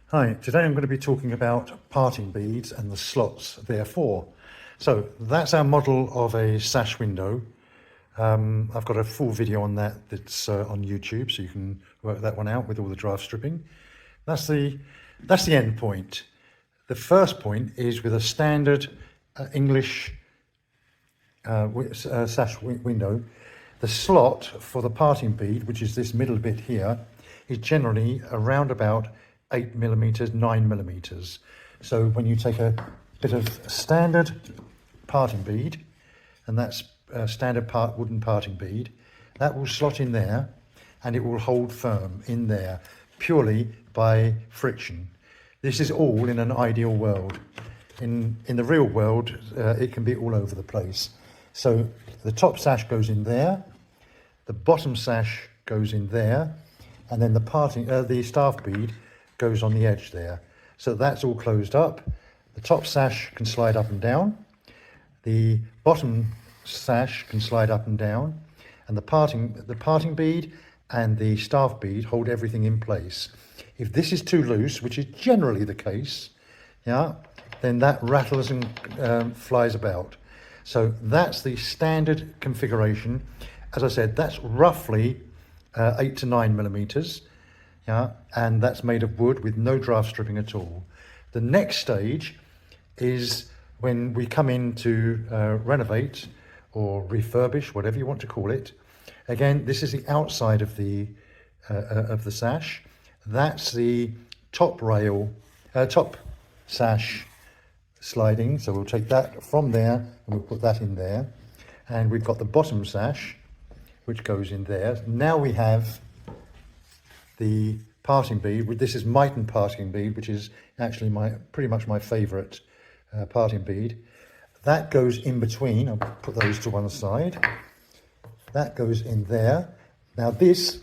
Hi, today I'm going to be talking about parting beads and the slots therefore. So that's our model of a sash window. I've got a full video on that's on YouTube, so you can work that one out with all the draft stripping. That's the end point. The first point is with a standard English sash window. The slot for the parting bead, which is this middle bit here, is generally around about 8mm, 9mm. So when you take a bit of standard parting bead, and that's a standard wooden parting bead, that will slot in there and it will hold firm in there purely by friction. This is all in an ideal world. In the real world, it can be all over the place. So the top sash goes in there, the bottom sash goes in there, and then the staff bead goes on the edge there. So that's all closed up. The top sash can slide up and down. The bottom sash can slide up and down, and the parting bead and the staff bead hold everything in place. If this is too loose, which is generally the case, then that rattles and flies about. So that's the standard configuration. As I said, that's roughly 8 to 9mm, and that's made of wood with no draft stripping at all. The next stage is when we come in to renovate or refurbish, whatever you want to call it. Again, this is the outside of the sash. That's the top sash sliding. So we'll take that from there and we'll put that in there. And we've got the bottom sash, which goes in there. Now we have the parting bead. This is Mighton parting bead, which is actually pretty much my favourite parting bead. That goes in between. I'll put those to one side. That goes in there. Now this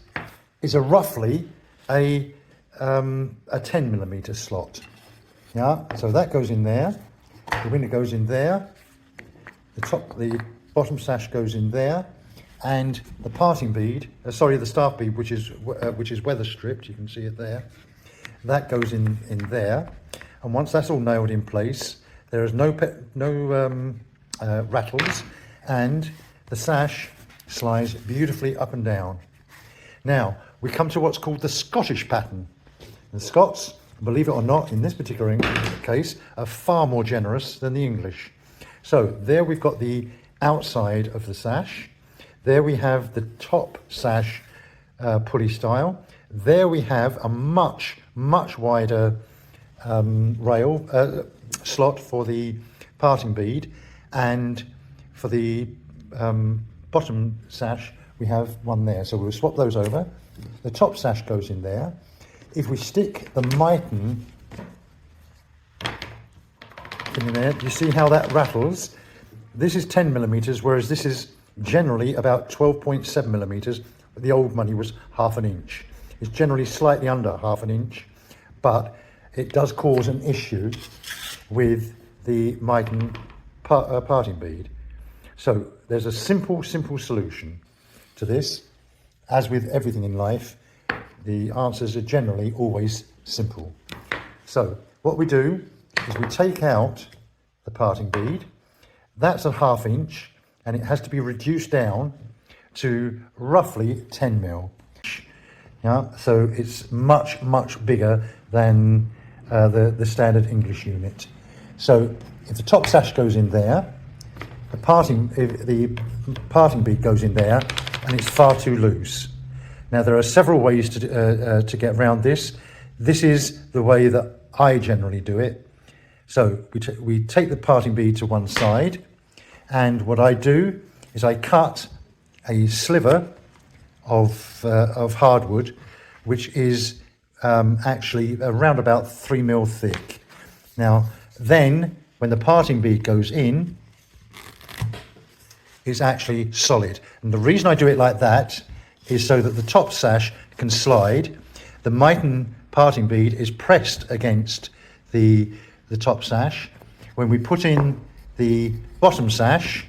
is roughly a 10mm slot. So that goes in there. The window goes in there. The bottom sash goes in there, and the parting bead, the staff bead, which is weather stripped, you can see it there. That goes in there, and once that's all nailed in place, there is no rattles, and the sash slides beautifully up and down. Now we come to what's called the Scottish pattern. The Scots, believe it or not, in this particular case, are far more generous than the English. So there we've got the outside of the sash. There we have the top sash pulley style. There we have a much wider slot for the parting bead, and for the bottom sash we have one there. So we'll swap those over. The top sash goes in there. If we stick the Mighton in there, you see how that rattles? This is 10mm, whereas this is generally about 12.7mm. The old money was ½ an inch. It's generally slightly under ½ an inch, but it does cause an issue with the Mighton parting bead. So there's a simple solution to this. As with everything in life, the answers are generally always simple. So what we do is we take out the parting bead. That's ½ inch, and it has to be reduced down to roughly 10mm. So it's much bigger than the standard English unit. So if the top sash goes in there, the parting bead goes in there, and it's far too loose. Now there are several ways to get around this. This is the way that I generally do it. So we take the parting bead to one side, and what I do is I cut a sliver of hardwood, which is actually around about 3mm thick. Now then, when the parting bead goes in, it's actually solid. And the reason I do it like that is so that the top sash can slide. The Mighton parting bead is pressed against the top sash. When we put in the bottom sash,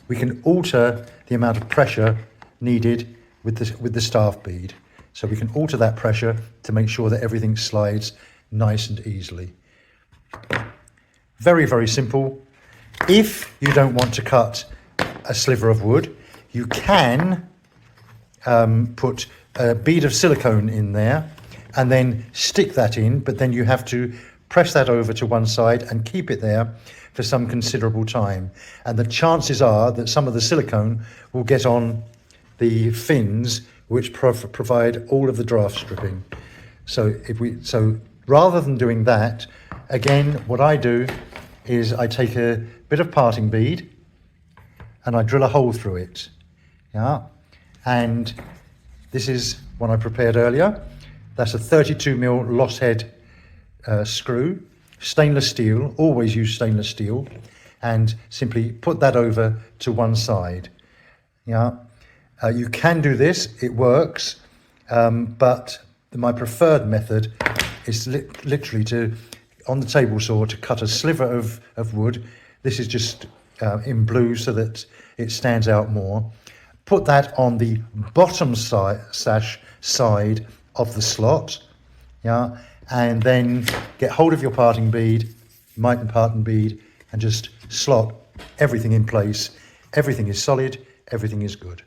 we can alter the amount of pressure needed with the staff bead. So we can alter that pressure to make sure that everything slides nice and easily. Very, very simple. If you don't want to cut a sliver of wood, you can put a bead of silicone in there and then stick that in, but then you have to press that over to one side and keep it there for some considerable time. And the chances are that some of the silicone will get on the fins which provide all of the draft stripping. So rather than doing that, again, what I do is I take a bit of parting bead and I drill a hole through it. Yeah, and this is one I prepared earlier. That's a 32mm loss head screw, stainless steel. Always use stainless steel, and simply put that over to one side. Yeah, you can do this; it works, but my preferred method is literally on the table saw to cut a sliver of wood. This is just in blue so that it stands out more. Put that on the bottom sash side of the slot, yeah, and then get hold of your parting bead, and just slot everything in place. Everything is solid, everything is good.